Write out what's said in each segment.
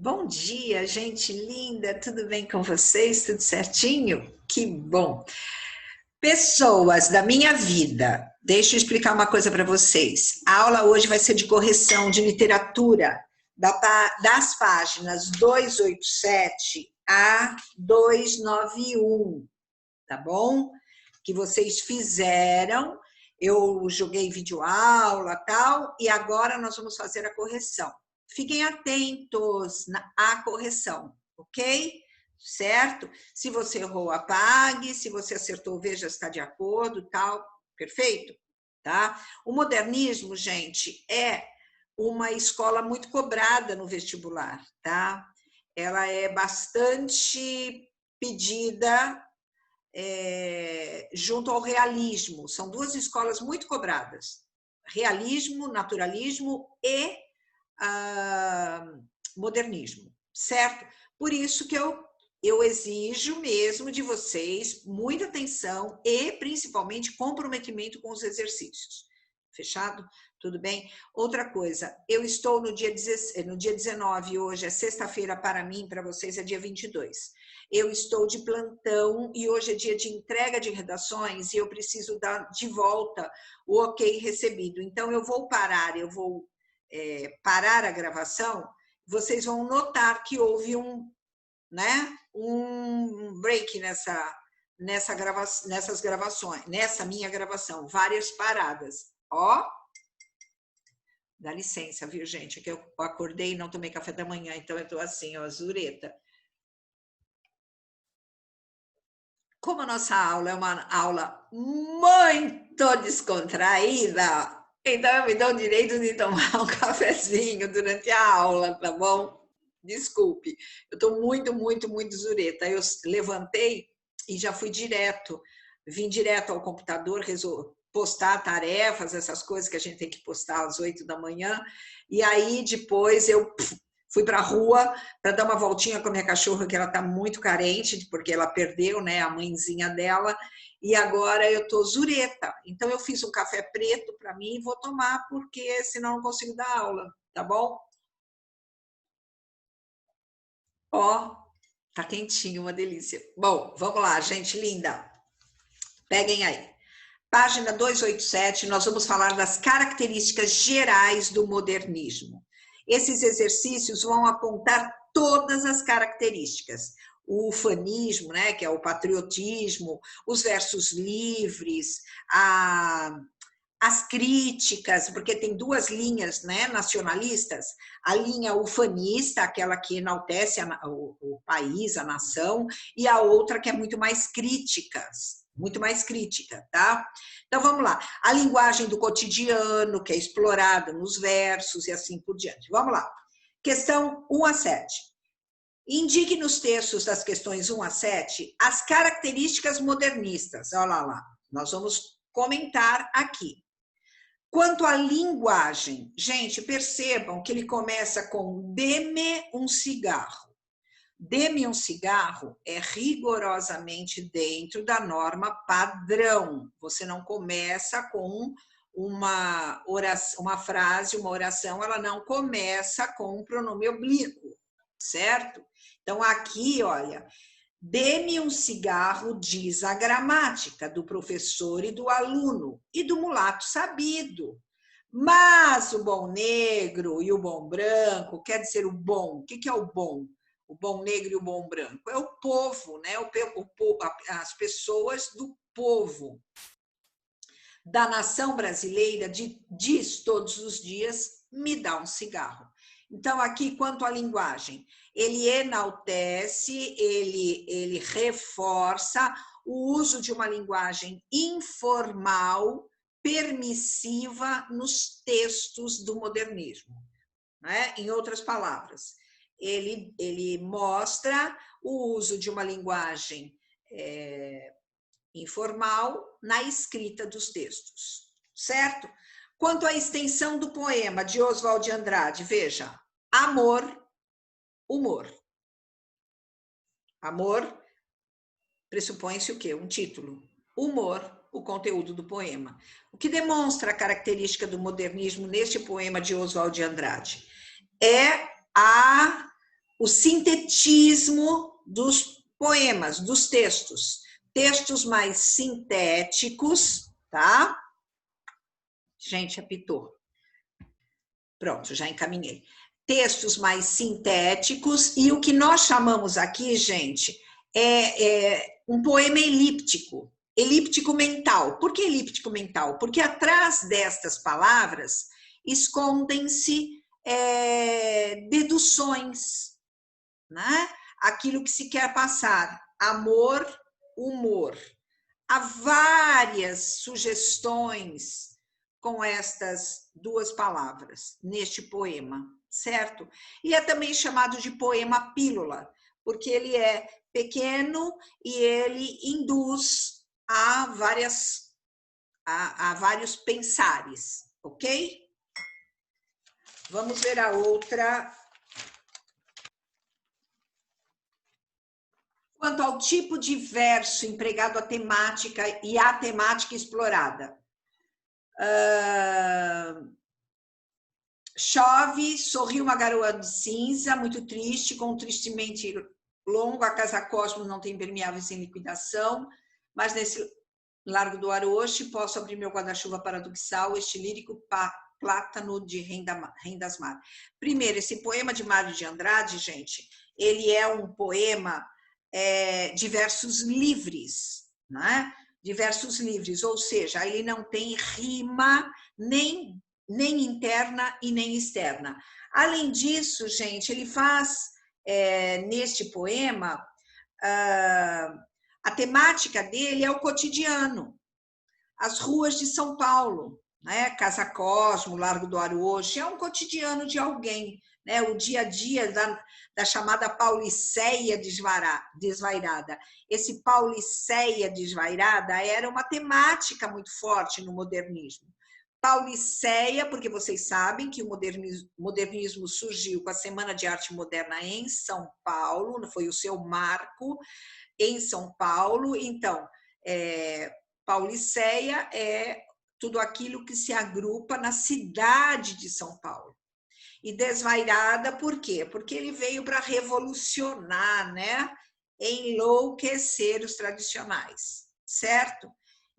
Bom dia, gente linda, tudo bem com vocês? Tudo certinho? Que bom! Pessoas da minha vida, deixa eu explicar uma coisa para vocês. A aula hoje vai ser de correção de literatura das páginas 287 a 291, tá bom? Que vocês fizeram, eu joguei videoaula e tal, e agora nós vamos fazer a correção. Fiquem atentos à correção, ok? Certo? Se você errou, apague. Se você acertou, veja se está de acordo, tal. Perfeito? Tá? O modernismo, gente, é uma escola muito cobrada no vestibular, tá? Ela é bastante pedida junto ao realismo. São duas escolas muito cobradas. Realismo, naturalismo e modernismo, certo? Por isso que eu exijo mesmo de vocês muita atenção e principalmente comprometimento com os exercícios. Fechado? Tudo bem? Outra coisa, eu estou no dia 19, hoje é sexta-feira para mim, para vocês é dia 22. Eu estou de plantão e hoje é dia de entrega de redações e eu preciso dar de volta o ok recebido. Então, eu vou parar a gravação, vocês vão notar que houve um break nessas gravações, nessa minha gravação, várias paradas. Ó, dá licença, viu, gente? É que eu acordei e não tomei café da manhã, então eu tô assim, ó, zureta. Como a nossa aula é uma aula muito descontraída, então eu me dou o direito de tomar um cafezinho durante a aula, tá bom? Desculpe, eu estou muito zureta. Eu levantei e já fui vim direto ao computador, postar tarefas, essas coisas que a gente tem que postar às 8 da manhã, e aí depois eu fui para a rua para dar uma voltinha com a minha cachorra, que ela está muito carente, porque ela perdeu, né, a mãezinha dela, e agora eu estou zureta. Então, eu fiz um café preto para mim e vou tomar, porque senão não consigo dar aula, tá bom? Ó, tá quentinho, uma delícia. Bom, vamos lá, gente linda. Peguem aí. Página 287, nós vamos falar das características gerais do modernismo. Esses exercícios vão apontar todas as características. O ufanismo, né, que é o patriotismo, os versos livres, as críticas, porque tem duas linhas, né, nacionalistas, a linha ufanista, aquela que enaltece o país, a nação, e a outra que é muito mais crítica, tá? Então vamos lá, a linguagem do cotidiano, que é explorada nos versos e assim por diante. Vamos lá, questão 1 a 7. Indique nos textos das questões 1 a 7 as características modernistas. Olha lá, nós vamos comentar aqui. Quanto à linguagem, gente, percebam que ele começa com dê-me um cigarro. Dê-me um cigarro é rigorosamente dentro da norma padrão. Você não começa com uma oração, uma frase, uma oração, ela não começa com um pronome oblíquo, certo? Então, aqui, olha, dê-me um cigarro, diz a gramática do professor e do aluno, e do mulato sabido. Mas o bom negro e o bom branco, quer dizer, o bom, o que é o bom? O bom negro e o bom branco? É o povo, né? As pessoas do povo. Da nação brasileira, diz todos os dias, me dá um cigarro. Então, aqui, quanto à linguagem, ele enaltece, ele reforça o uso de uma linguagem informal, permissiva nos textos do modernismo. Né? Em outras palavras, ele mostra o uso de uma linguagem informal na escrita dos textos, certo? Quanto à extensão do poema de Oswald de Andrade, veja, amor, humor. Amor pressupõe-se o quê? Um título. Humor, o conteúdo do poema. O que demonstra a característica do modernismo neste poema de Oswald de Andrade? É a o sintetismo dos poemas, dos textos. Textos mais sintéticos, tá? Gente, apitou. Pronto, já encaminhei. Textos mais sintéticos e o que nós chamamos aqui, gente, é um poema elíptico. Elíptico mental. Por que elíptico mental? Porque atrás destas palavras escondem-se deduções, né? Aquilo que se quer passar. Amor, humor. Há várias sugestões com estas duas palavras neste poema, certo? E é também chamado de poema pílula, porque ele é pequeno e ele induz a vários pensares, ok? Vamos ver a outra. Quanto ao tipo de verso empregado à temática e à temática explorada. Chove, sorriu uma garoa de cinza, muito triste, com um tristemente longo, a casa Cosmos não tem impermeáveis em liquidação, mas nesse Largo do Aroche posso abrir meu guarda-chuva paradoxal, este lírico plátano de Rendasmar. Primeiro, esse poema de Mário de Andrade, gente, ele é um poema de versos livres, né? De versos livres, ou seja, ele não tem rima nem interna e nem externa. Além disso, gente, ele faz neste poema, a temática dele é o cotidiano, as ruas de São Paulo, né? Casa Cosmo, Largo do Aroche, é um cotidiano de alguém, né? O dia a dia da chamada Pauliceia desvairada. Esse Pauliceia desvairada era uma temática muito forte no modernismo. Pauliceia, porque vocês sabem que o modernismo surgiu com a Semana de Arte Moderna em São Paulo, foi o seu marco em São Paulo. Então, Pauliceia é tudo aquilo que se agrupa na cidade de São Paulo. E desvairada, por quê? Porque ele veio para revolucionar, né? Enlouquecer os tradicionais, certo?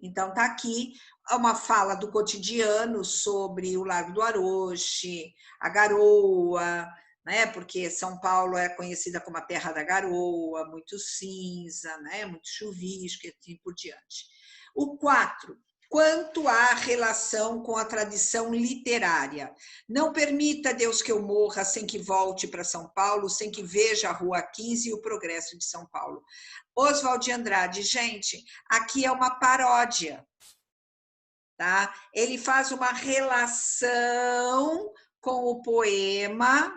Então, está aqui uma fala do cotidiano sobre o Largo do Aroche, a garoa, né? Porque São Paulo é conhecida como a terra da garoa, muito cinza, né? Muito chuvisco e assim por diante. O 4. Quanto à relação com a tradição literária. Não permita, Deus, que eu morra sem que volte para São Paulo, sem que veja a Rua 15 e o progresso de São Paulo. Oswald de Andrade, gente, aqui é uma paródia, tá? Ele faz uma relação com o poema,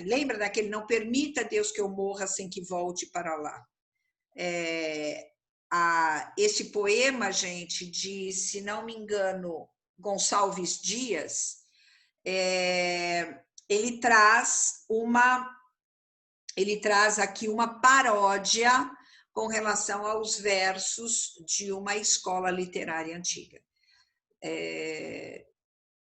lembra daquele não permita, Deus, que eu morra sem que volte para lá. Esse poema, gente, de, se não me engano, Gonçalves Dias, ele traz aqui uma paródia com relação aos versos de uma escola literária antiga.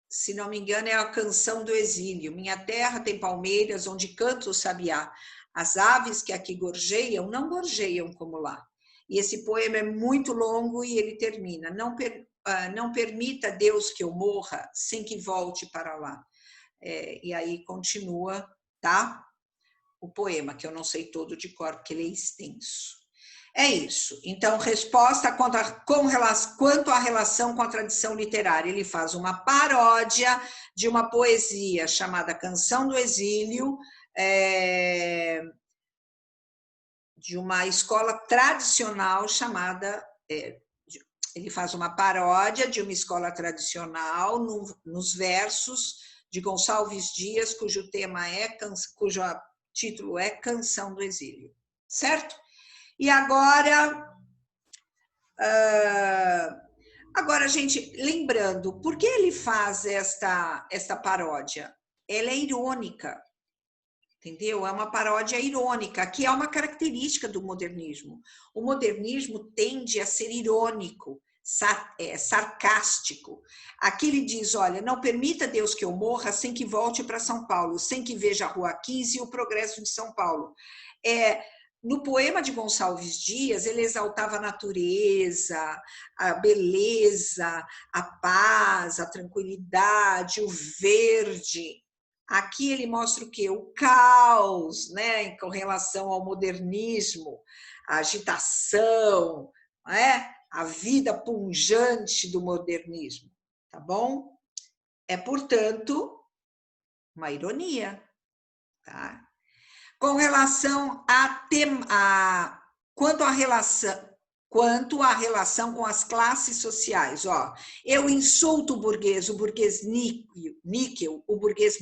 Se não me engano, é a Canção do Exílio. Minha terra tem palmeiras onde canta o sabiá. As aves que aqui gorjeiam, não gorjeiam como lá. E esse poema é muito longo e ele termina. Não permita, Deus, que eu morra sem que volte para lá. E aí continua, tá? O poema, que eu não sei todo de cor, porque ele é extenso. É isso. Então, resposta quanto à relação com a tradição literária. Ele faz uma paródia de uma poesia chamada Canção do Exílio, de uma escola tradicional chamada... ele faz uma paródia de uma escola tradicional nos versos de Gonçalves Dias, cujo título é Canção do Exílio. Certo? E agora, gente, lembrando, por que ele faz esta paródia? Ela é irônica, entendeu? É uma paródia irônica, que é uma característica do modernismo. O modernismo tende a ser irônico, sarcástico. Aqui ele diz, olha, não permita Deus que eu morra sem que volte para São Paulo, sem que veja a Rua 15 e o progresso de São Paulo. No poema de Gonçalves Dias, ele exaltava a natureza, a beleza, a paz, a tranquilidade, o verde. Aqui ele mostra o quê? O caos, né? Com relação ao modernismo, a agitação, não é? A vida pungente do modernismo, tá bom? É, portanto, uma ironia, tá? Com relação quanto à relação com as classes sociais, ó, eu insulto o burguês níquel, o burguês.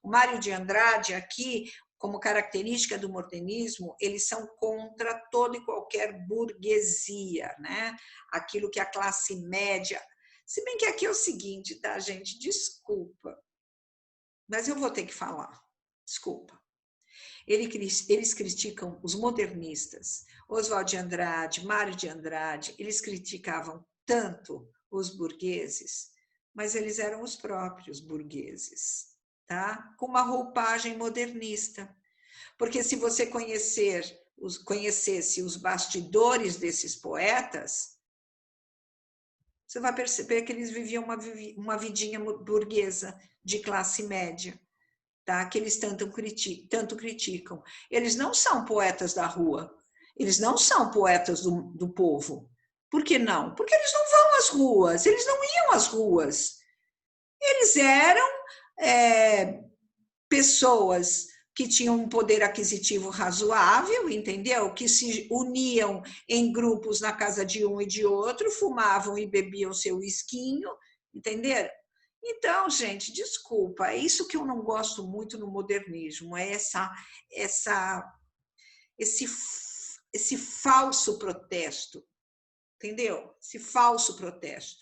O Mário de Andrade aqui, como característica do modernismo, eles são contra toda e qualquer burguesia, né? Aquilo que a classe média... Se bem que aqui é o seguinte, tá, gente? Desculpa, mas eu vou ter que falar. Desculpa. Eles criticam os modernistas, Oswald de Andrade, Mário de Andrade, eles criticavam tanto os burgueses, mas eles eram os próprios burgueses, tá? Com uma roupagem modernista. Porque se você conhecesse os bastidores desses poetas, você vai perceber que eles viviam uma vidinha burguesa de classe média. Tá? Que eles tanto criticam. Eles não são poetas da rua, eles não são poetas do povo. Por que não? Porque eles não vão às ruas, eles não iam às ruas. Eles eram pessoas que tinham um poder aquisitivo razoável, entendeu? Que se uniam em grupos na casa de um e de outro, fumavam e bebiam seu esquinho, entenderam? Então, gente, desculpa, é isso que eu não gosto muito no modernismo, é esse falso protesto, entendeu? Esse falso protesto.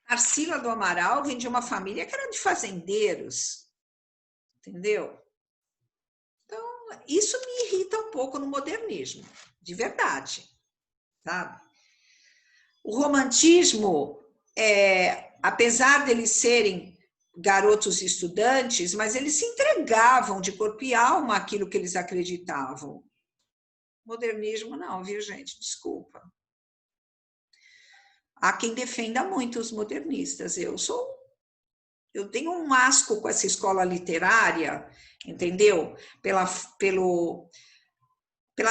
Tarsila do Amaral vem de uma família que era de fazendeiros, entendeu? Então, isso me irrita um pouco no modernismo, de verdade, sabe? O romantismo, apesar deles serem garotos estudantes, mas eles se entregavam de corpo e alma àquilo que eles acreditavam. Modernismo não, viu, gente? Desculpa. Há quem defenda muito os modernistas. Eu tenho um asco com essa escola literária, entendeu? Pela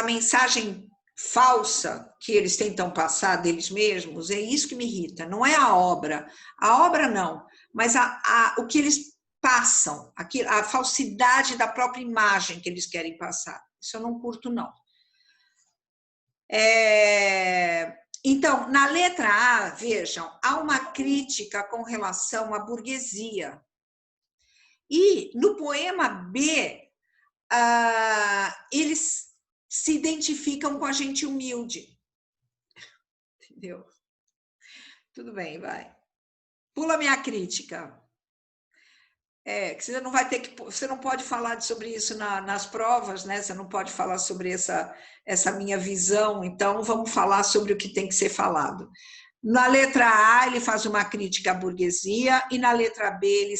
mensagem falsa que eles tentam passar deles mesmos, é isso que me irrita, não é a obra não, mas o que eles passam, a falsidade da própria imagem que eles querem passar, isso eu não curto não. Então, na letra A, vejam, há uma crítica com relação à burguesia, e no poema B, eles se identificam com a gente humilde. Entendeu? Tudo bem, vai. Pula minha crítica. Que você não vai ter que... Você não pode falar sobre isso nas provas, né? Você não pode falar sobre essa minha visão, então vamos falar sobre o que tem que ser falado. Na letra A, ele faz uma crítica à burguesia, e na letra B,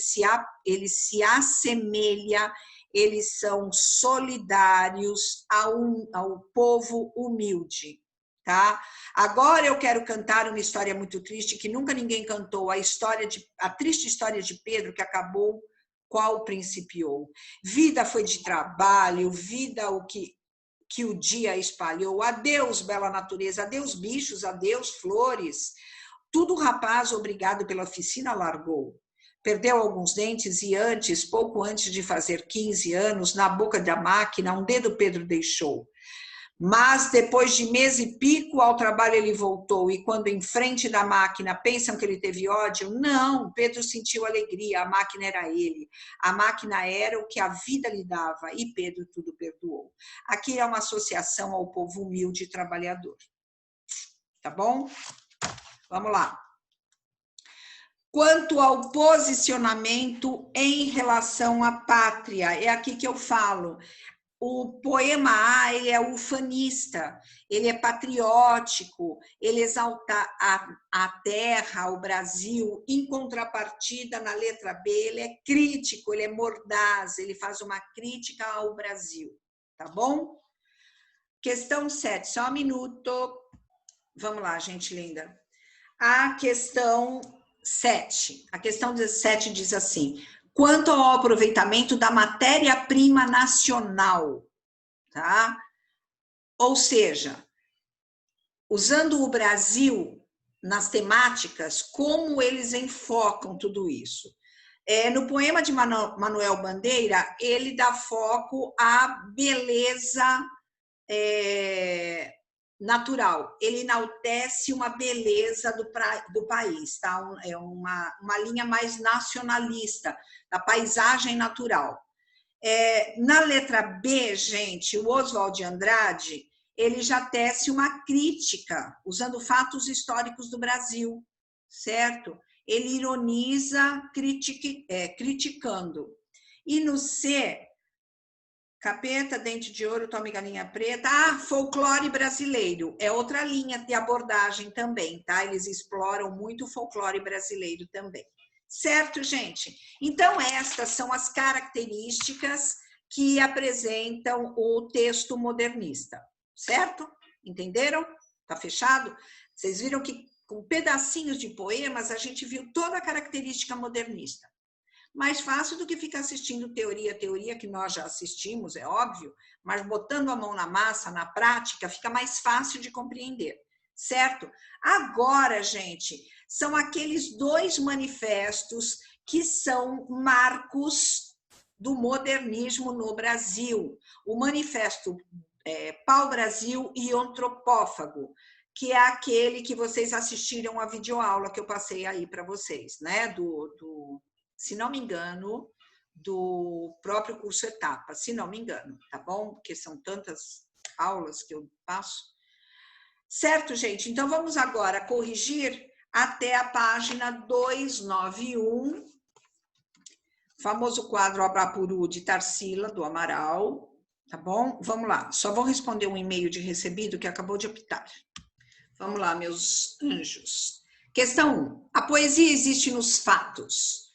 ele se assemelha, eles são solidários ao povo humilde, tá? Agora eu quero cantar uma história muito triste, que nunca ninguém cantou, a triste história de Pedro, que acabou qual principiou. Vida foi de trabalho, vida o que o dia espalhou. Adeus, bela natureza, adeus, bichos, adeus, flores. Tudo o rapaz, obrigado pela oficina, largou. Perdeu alguns dentes e pouco antes de fazer 15 anos, na boca da máquina, um dedo Pedro deixou. Mas, depois de mês e pico, ao trabalho ele voltou, e quando em frente da máquina pensam que ele teve ódio, não, Pedro sentiu alegria, a máquina era ele. A máquina era o que a vida lhe dava, e Pedro tudo perdoou. Aqui é uma associação ao povo humilde e trabalhador. Tá bom? Vamos lá. Quanto ao posicionamento em relação à pátria, é aqui que eu falo. O poema A, ele é ufanista, ele é patriótico, ele exalta a terra, o Brasil. Em contrapartida, na letra B, ele é crítico, ele é mordaz, ele faz uma crítica ao Brasil, tá bom? Questão 7, só um minuto. Vamos lá, gente linda. A questão 7. A questão 17 diz assim: quanto ao aproveitamento da matéria-prima nacional, tá? Ou seja, usando o Brasil nas temáticas, como eles enfocam tudo isso? No poema de Manuel Bandeira, ele dá foco à beleza natural. Ele enaltece uma beleza do país, tá? É uma linha mais nacionalista, da paisagem natural. Na letra B, gente, o Oswald de Andrade, ele já tece uma crítica, usando fatos históricos do Brasil, certo? Ele ironiza criticando. E no C, capeta, dente de ouro, tome galinha preta. Folclore brasileiro. É outra linha de abordagem também, tá? Eles exploram muito o folclore brasileiro também. Certo, gente? Então, estas são as características que apresentam o texto modernista. Certo? Entenderam? Tá fechado? Vocês viram que com pedacinhos de poemas a gente viu toda a característica modernista. Mais fácil do que ficar assistindo teoria, que nós já assistimos, é óbvio, mas botando a mão na massa, na prática, fica mais fácil de compreender, certo? Agora, gente, são aqueles 2 manifestos que são marcos do modernismo no Brasil. O manifesto Pau-Brasil e Antropófago, que é aquele que vocês assistiram a videoaula que eu passei aí para vocês, né? Se não me engano, do próprio curso Etapa, se não me engano, tá bom? Porque são tantas aulas que eu passo. Certo, gente? Então, vamos agora corrigir até a página 291, famoso quadro Abrapuru de Tarsila, do Amaral, tá bom? Vamos lá, só vou responder um e-mail de recebido que acabou de apitar. Vamos lá, meus anjos. Questão 1. A poesia existe nos fatos.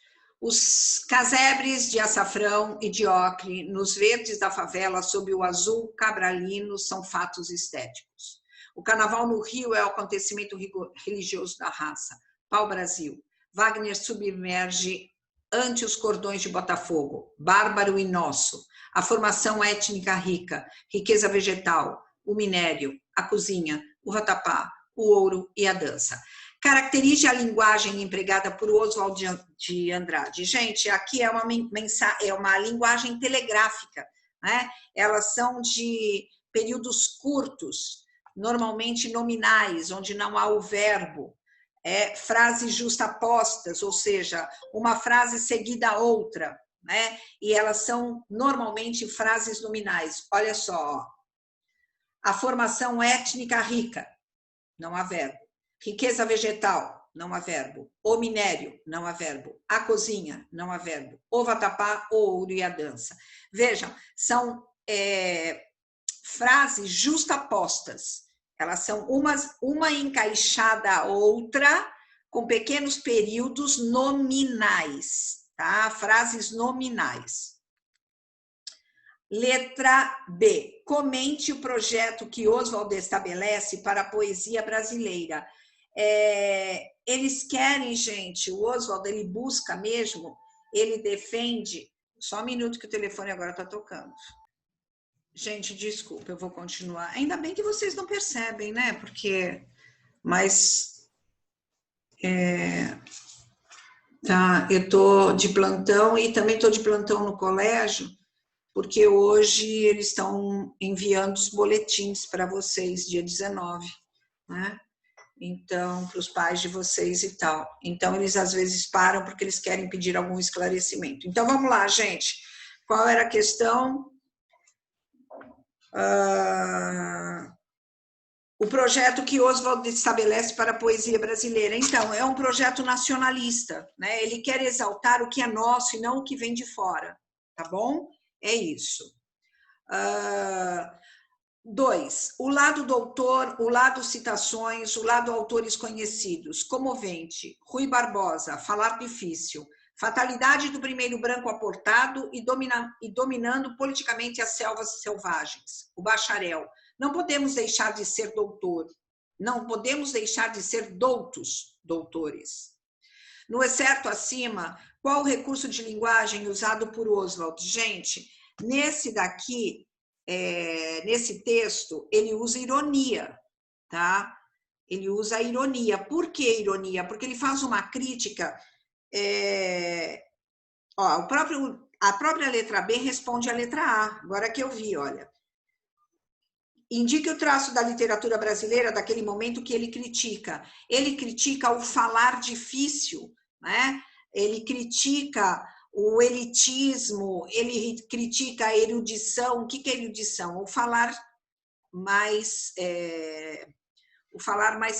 Os casebres de açafrão e de ocre nos verdes da favela sob o azul cabralino são fatos estéticos. O carnaval no Rio é o acontecimento religioso da raça. Pau-Brasil. Wagner submerge ante os cordões de Botafogo. Bárbaro e nosso. A formação étnica rica. Riqueza vegetal. O minério. A cozinha. O vatapá. O ouro e a dança. Caracterize a linguagem empregada por Oswald de Andrade. Gente, aqui é uma linguagem telegráfica, né? Elas são de períodos curtos, normalmente nominais, onde não há o verbo. Frases justapostas, ou seja, uma frase seguida a outra, né? E elas são normalmente frases nominais. Olha só, a formação étnica rica, não há verbo. Riqueza vegetal, não há verbo. O minério, não há verbo. A cozinha, não há verbo. O vatapá, o ouro e a dança. Vejam, são frases justapostas. Elas são uma encaixada a outra, com pequenos períodos nominais, tá? Frases nominais. Letra B. Comente o projeto que Oswald estabelece para a poesia brasileira. Eles querem, gente, o Oswald, ele busca mesmo, ele defende... Só um minuto que o telefone agora está tocando. Gente, desculpa, eu vou continuar. Ainda bem que vocês não percebem, né? Porque... Mas... Tá, eu estou de plantão e também estou de plantão no colégio, porque hoje eles estão enviando os boletins para vocês, dia 19, né? Então, para os pais de vocês e tal. Então, eles às vezes param porque eles querem pedir algum esclarecimento. Então, vamos lá, gente. Qual era a questão? O projeto que Oswald estabelece para a poesia brasileira. Então, é um projeto nacionalista, né? Ele quer exaltar o que é nosso e não o que vem de fora, tá bom? É isso. 2. O lado doutor, o lado citações, o lado autores conhecidos. Comovente. Rui Barbosa, falar difícil. Fatalidade do primeiro branco aportado e dominando politicamente as selvas selvagens. O bacharel. Não podemos deixar de ser doutor. Não podemos deixar de ser doutores. No excerto acima, qual o recurso de linguagem usado por Oswald? Gente, nesse daqui, nesse texto, ele usa ironia, tá? Ele usa a ironia. Por que ironia? Porque ele faz uma crítica... a própria letra B responde à letra A. Agora que eu vi, olha. Indique o traço da literatura brasileira daquele momento que ele critica. Ele critica o falar difícil, né? Ele critica o elitismo, ele critica a erudição. O que é erudição? O falar mais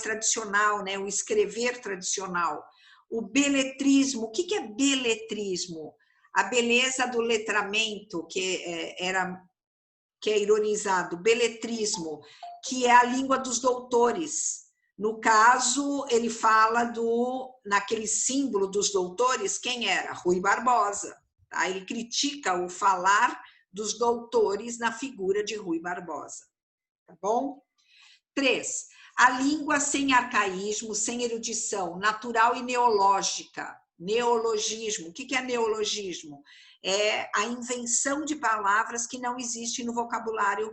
tradicional, né? O escrever tradicional. O beletrismo. O que é beletrismo? A beleza do letramento, que é ironizado, beletrismo, que é a língua dos doutores. No caso, ele fala naquele símbolo dos doutores, quem era? Rui Barbosa. Tá? Ele critica o falar dos doutores na figura de Rui Barbosa. Tá bom? 3. A língua sem arcaísmo, sem erudição, natural e neológica. Neologismo. O que é neologismo? É a invenção de palavras que não existem no vocabulário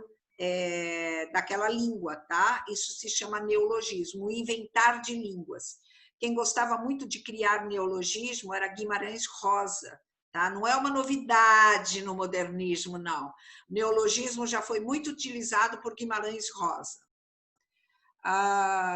daquela língua, tá? Isso se chama neologismo, o inventar de línguas. Quem gostava muito de criar neologismo era Guimarães Rosa, tá? Não é uma novidade no modernismo, não. O neologismo já foi muito utilizado por Guimarães Rosa.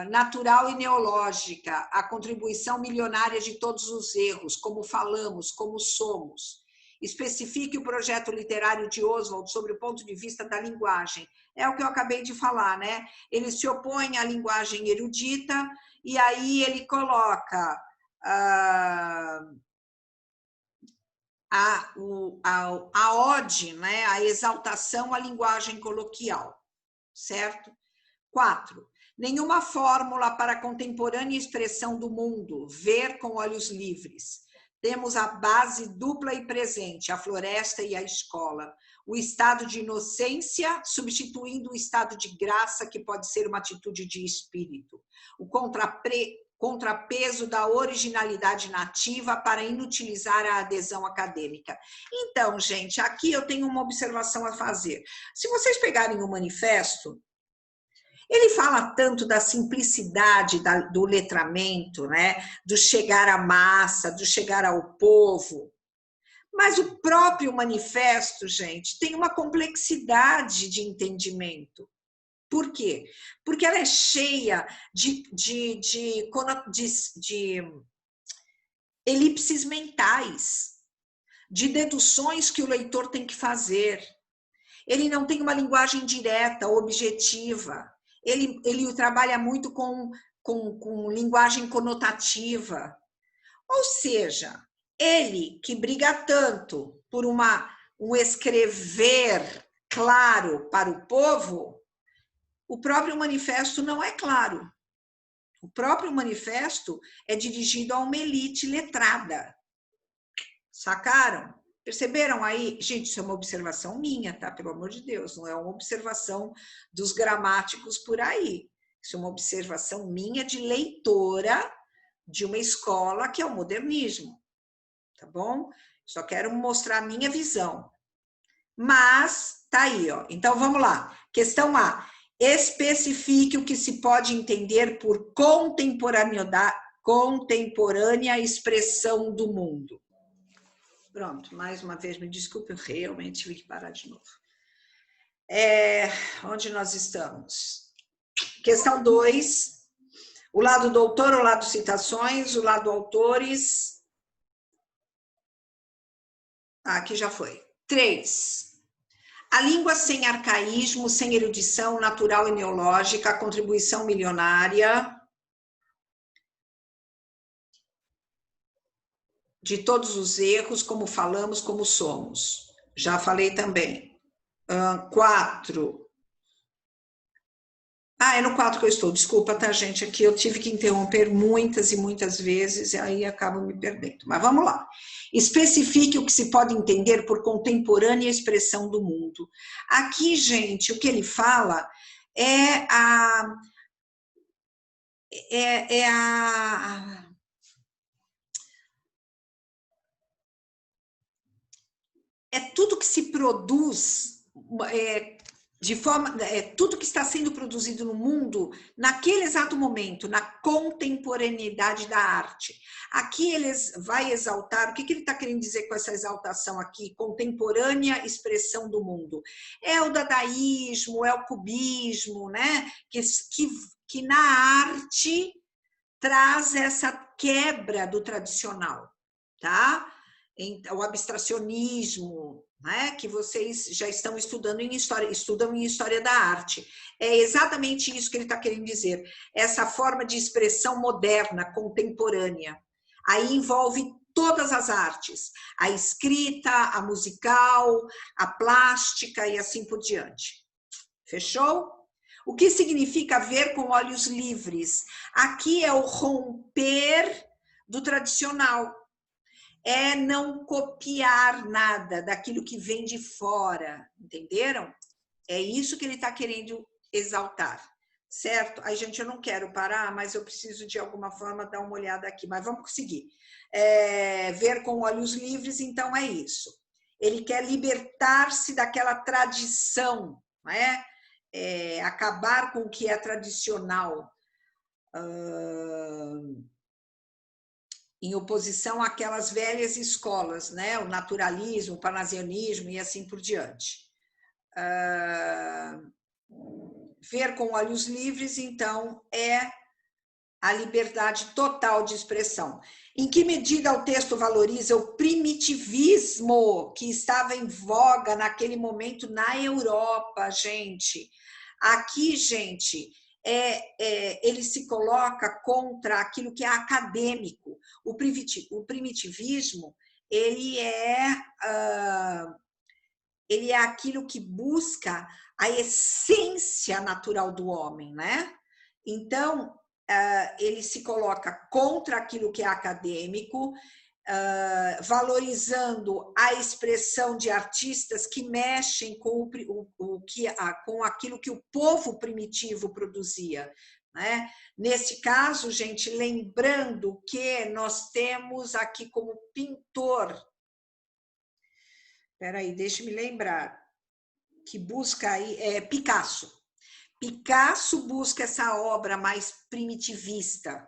Natural e neológica, a contribuição milionária de todos os erros, como falamos, como somos. Especifique o projeto literário de Oswald sobre o ponto de vista da linguagem. É o que eu acabei de falar, né? Ele se opõe à linguagem erudita e aí ele coloca a ode, né? A exaltação à linguagem coloquial, certo? 4. Nenhuma fórmula para a contemporânea expressão do mundo, ver com olhos livres. Temos a base dupla e presente, a floresta e a escola. O estado de inocência substituindo o estado de graça, que pode ser uma atitude de espírito. O contrapeso da originalidade nativa para inutilizar a adesão acadêmica. Então, gente, aqui eu tenho uma observação a fazer. Se vocês pegarem o manifesto, ele fala tanto da simplicidade do letramento, né? Do chegar à massa, do chegar ao povo. Mas o próprio manifesto, gente, tem uma complexidade de entendimento. Por quê? Porque ela é cheia de elipses mentais, de deduções que o leitor tem que fazer. Ele não tem uma linguagem direta, objetiva. Ele trabalha muito com linguagem conotativa. Ou seja, ele que briga tanto por um escrever claro para o povo, o próprio manifesto não é claro. O próprio manifesto é dirigido a uma elite letrada. Sacaram? Perceberam aí? Gente, isso é uma observação minha, tá? Pelo amor de Deus, não é uma observação dos gramáticos por aí. Isso é uma observação minha de leitora de uma escola que é o modernismo, tá bom? Só quero mostrar a minha visão. Mas, tá aí, ó. Então, vamos lá. Questão A. Especifique o que se pode entender por contemporânea expressão do mundo. Pronto, mais uma vez, me desculpe, eu realmente tive que parar de novo. Onde nós estamos? Questão 2. O lado doutor, o lado citações, o lado autores. Aqui já foi. 3. A língua sem arcaísmo, sem erudição natural e neológica, a contribuição milionária de todos os erros, como falamos, como somos. Já falei também. 4. É no 4 que eu estou. Desculpa, tá, gente? Aqui eu tive que interromper muitas e muitas vezes, e aí acabo me perdendo. Mas vamos lá. Especifique o que se pode entender por contemporânea expressão do mundo. Aqui, gente, o que ele fala é tudo que se produz de forma, tudo que está sendo produzido no mundo naquele exato momento, na contemporaneidade da arte. Aqui ele vai exaltar, o que ele está querendo dizer com essa exaltação aqui? Contemporânea expressão do mundo. É o dadaísmo, é o cubismo, né? Que na arte traz essa quebra do tradicional, tá? O abstracionismo, né, que vocês já estão estudam em história da arte. É exatamente isso que ele está querendo dizer. Essa forma de expressão moderna, contemporânea. Aí envolve todas as artes. A escrita, a musical, a plástica e assim por diante. Fechou? O que significa ver com olhos livres? Aqui é o romper do tradicional. É não copiar nada daquilo que vem de fora, entenderam? É isso que ele está querendo exaltar, certo? Ai, gente, eu não quero parar, mas eu preciso de alguma forma dar uma olhada aqui, mas vamos conseguir. Ver com olhos livres, então é isso. Ele quer libertar-se daquela tradição, não é? Acabar com o que é tradicional. Em oposição àquelas velhas escolas, né? O naturalismo, o parnasianismo e assim por diante. Ver com olhos livres, então, é a liberdade total de expressão. Em que medida o texto valoriza o primitivismo que estava em voga naquele momento na Europa, gente? Aqui, gente, ele se coloca contra aquilo que é acadêmico. O primitivismo, ele é aquilo que busca a essência natural do homem, né? Então, ele se coloca contra aquilo que é acadêmico, valorizando a expressão de artistas que mexem com aquilo que o povo primitivo produzia, né? Nesse caso, gente, lembrando que nós temos aqui como pintor, espera aí, deixe-me lembrar, que busca aí, Picasso. Picasso busca essa obra mais primitivista,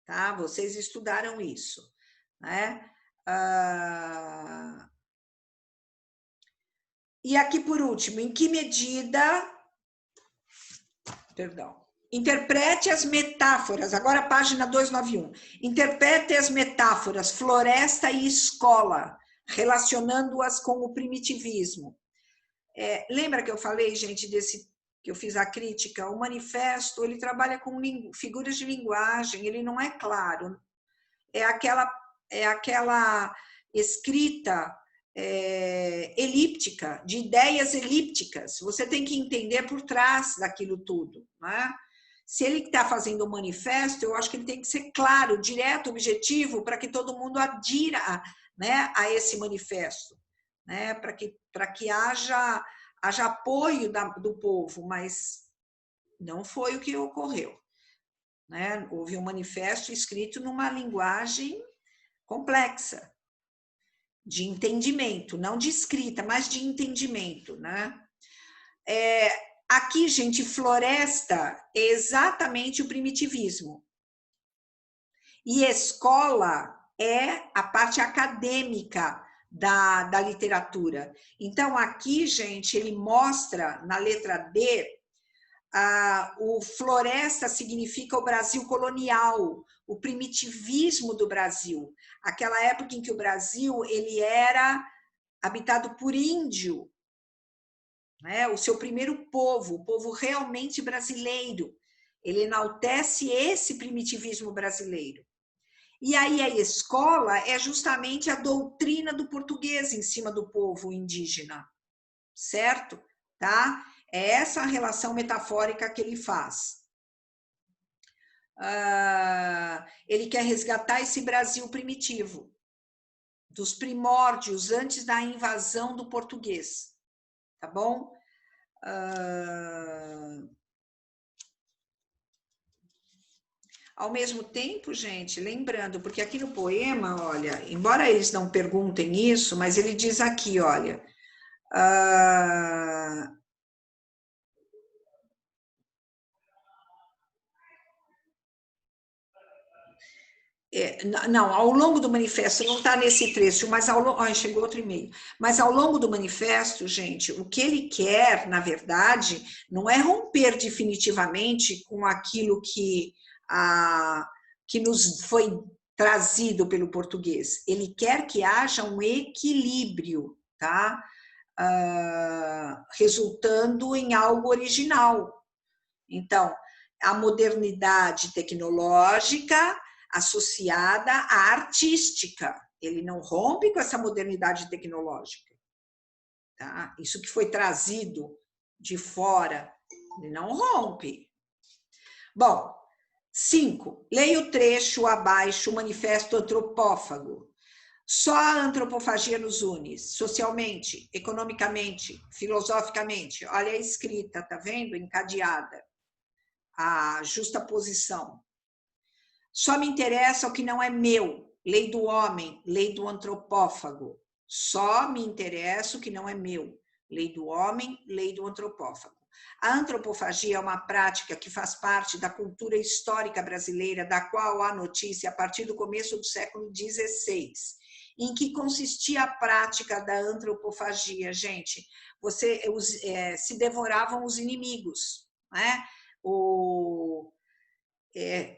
tá? Vocês estudaram isso, né? E aqui, por último, em que medida... Perdão. Interprete as metáforas, agora a página 291. Interprete as metáforas floresta e escola, relacionando-as com o primitivismo. Lembra que eu falei, gente, que eu fiz a crítica? O manifesto, ele trabalha com figuras de linguagem, ele não é claro. É aquela escrita elíptica, de ideias elípticas. Você tem que entender por trás daquilo tudo, né? Se ele está fazendo um manifesto, eu acho que ele tem que ser claro, direto, objetivo, para que todo mundo adira, né, a esse manifesto, né? Para que haja apoio do povo, mas não foi o que ocorreu, né? Houve um manifesto escrito numa linguagem complexa, de entendimento, não de escrita, mas de entendimento, né? Aqui, gente, floresta é exatamente o primitivismo. E escola é a parte acadêmica da literatura. Então, aqui, gente, ele mostra, na letra D, o floresta significa o Brasil colonial, o primitivismo do Brasil. Aquela época em que o Brasil ele era habitado por índio, né? O seu primeiro povo, o povo realmente brasileiro. Ele enaltece esse primitivismo brasileiro. E aí a escola é justamente a doutrina do português em cima do povo indígena, certo? tá? É essa a relação metafórica que ele faz. Ele quer resgatar esse Brasil primitivo, dos primórdios, antes da invasão do português, tá bom? Ao mesmo tempo, gente, lembrando, porque aqui no poema, olha, embora eles não perguntem isso, mas ele diz aqui, olha, não, ao longo do manifesto, não está nesse trecho, mas ao longo. Chegou outro e-mail. Mas ao longo do manifesto, gente, o que ele quer, na verdade, não é romper definitivamente com aquilo que nos foi trazido pelo português. Ele quer que haja um equilíbrio, tá? Resultando em algo original. Então, a modernidade tecnológica associada à artística. Ele não rompe com essa modernidade tecnológica. Tá? Isso que foi trazido de fora, ele não rompe. Bom, 5. Leia o trecho abaixo, o Manifesto Antropófago. Só a antropofagia nos une, socialmente, economicamente, filosoficamente. Olha a escrita, tá vendo? Encadeada. A justaposição. Só me interessa o que não é meu. Lei do homem, lei do antropófago. Só me interessa o que não é meu. Lei do homem, lei do antropófago. A antropofagia é uma prática que faz parte da cultura histórica brasileira, da qual há notícia a partir do começo do século XVI. Em que consistia a prática da antropofagia, gente? Se devoravam os inimigos, né?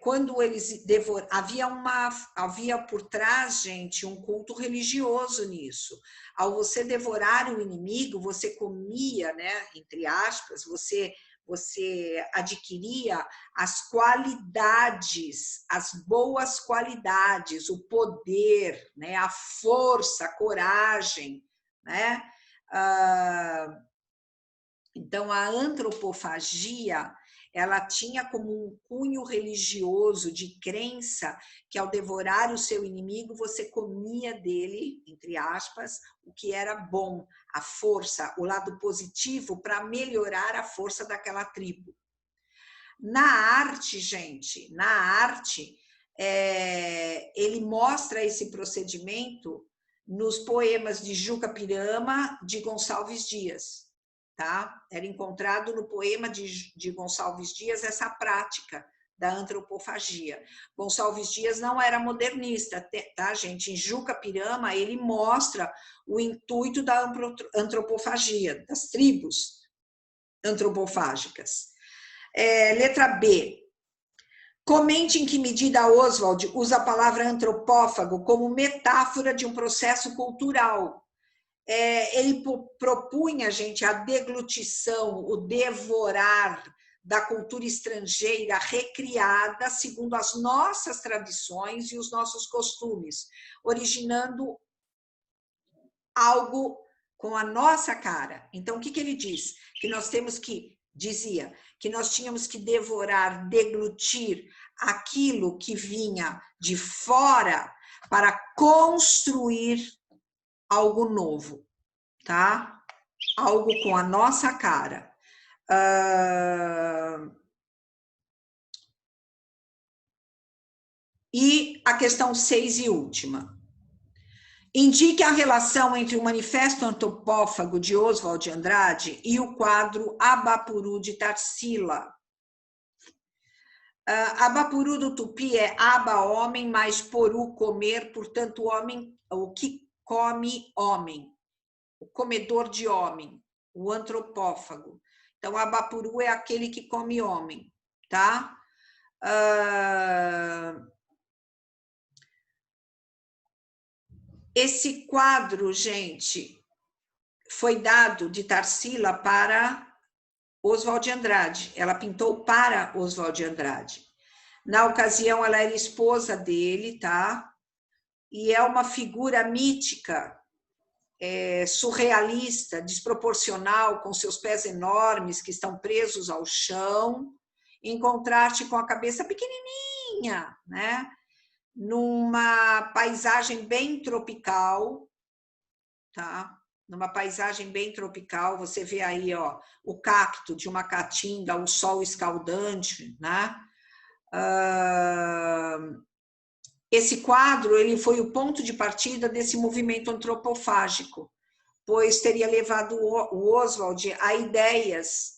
Quando eles havia por trás, gente, um culto religioso nisso. Ao você devorar o inimigo, você comia, né, entre aspas, você adquiria as qualidades, as boas qualidades, o poder, né, a força, a coragem, né? Então, a antropofagia, ela tinha como um cunho religioso de crença que ao devorar o seu inimigo, você comia dele, entre aspas, o que era bom, a força, o lado positivo para melhorar a força daquela tribo. Na arte, gente, ele mostra esse procedimento nos poemas de Juca Pirama, de Gonçalves Dias. Tá? Era encontrado no poema de Gonçalves Dias essa prática da antropofagia. Gonçalves Dias não era modernista, tá, gente? Em Juca Pirama, ele mostra o intuito da antropofagia, das tribos antropofágicas. Letra B. Comente em que medida Oswald usa a palavra antropófago como metáfora de um processo cultural. Ele propunha, gente, a deglutição, o devorar da cultura estrangeira recriada segundo as nossas tradições e os nossos costumes, originando algo com a nossa cara. Então, o que ele diz? Que nós temos que, dizia, que nós tínhamos que devorar, deglutir aquilo que vinha de fora para construir algo novo, tá? Algo com a nossa cara. E a questão 6 e última. Indique a relação entre o Manifesto Antropófago de Oswald de Andrade e o quadro Abapuru de Tarsila. Abapuru do Tupi é aba, homem, mais poru, comer, portanto, homem, o que come homem, o comedor de homem, o antropófago. Então, Abapuru é aquele que come homem, tá? Esse quadro, gente, foi dado de Tarsila para Oswald de Andrade. Ela pintou para Oswald de Andrade. Na ocasião, ela era esposa dele, tá? E é uma figura mítica surrealista, desproporcional, com seus pés enormes que estão presos ao chão, encontrar-te com a cabeça pequenininha, né? Numa paisagem bem tropical, tá? Numa paisagem bem tropical, você vê aí, ó, o cacto de uma caatinga, o sol escaldante, né? Esse quadro, ele foi o ponto de partida desse movimento antropofágico, pois teria levado o Oswald a ideias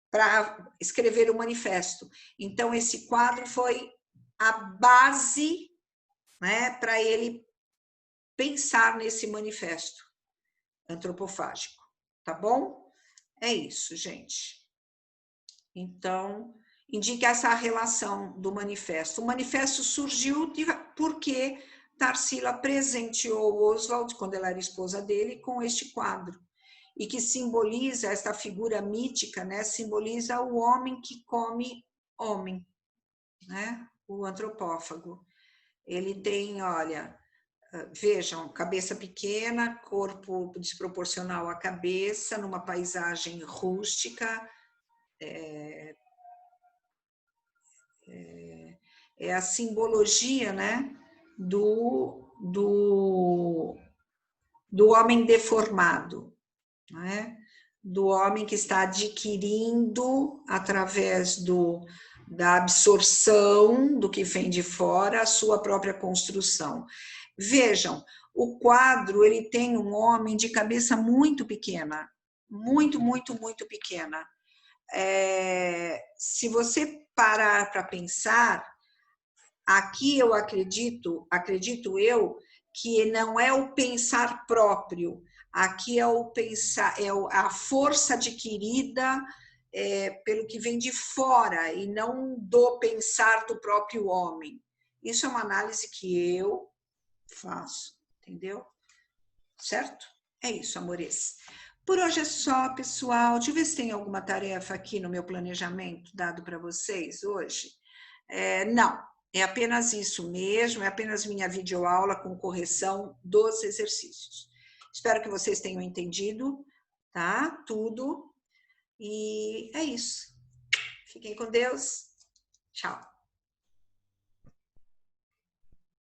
para escrever o manifesto. Então, esse quadro foi a base, né, para ele pensar nesse manifesto antropofágico, tá bom? É isso, gente. Então, indica essa relação do manifesto. O manifesto surgiu porque Tarsila presenteou Oswald, quando ela era esposa dele, com este quadro, e que simboliza esta figura mítica, né? Simboliza o homem que come homem, né? O antropófago. Ele tem, olha, vejam, cabeça pequena, corpo desproporcional à cabeça, numa paisagem rústica. É a simbologia, né, do homem deformado, né? Do homem que está adquirindo, através da absorção do que vem de fora, a sua própria construção. Vejam, o quadro, ele tem um homem de cabeça muito pequena, muito, muito, muito pequena. Se você parar para pensar, aqui eu acredito eu, que não é o pensar próprio, aqui é o pensar, a força adquirida pelo que vem de fora e não do pensar do próprio homem. Isso é uma análise que eu faço, entendeu? Certo? É isso, amores. Por hoje é só, pessoal. Deixa eu ver se tem alguma tarefa aqui no meu planejamento dado para vocês hoje. Não, é apenas isso mesmo, é apenas minha videoaula com correção dos exercícios. Espero que vocês tenham entendido, tá? Tudo. E é isso. Fiquem com Deus. Tchau.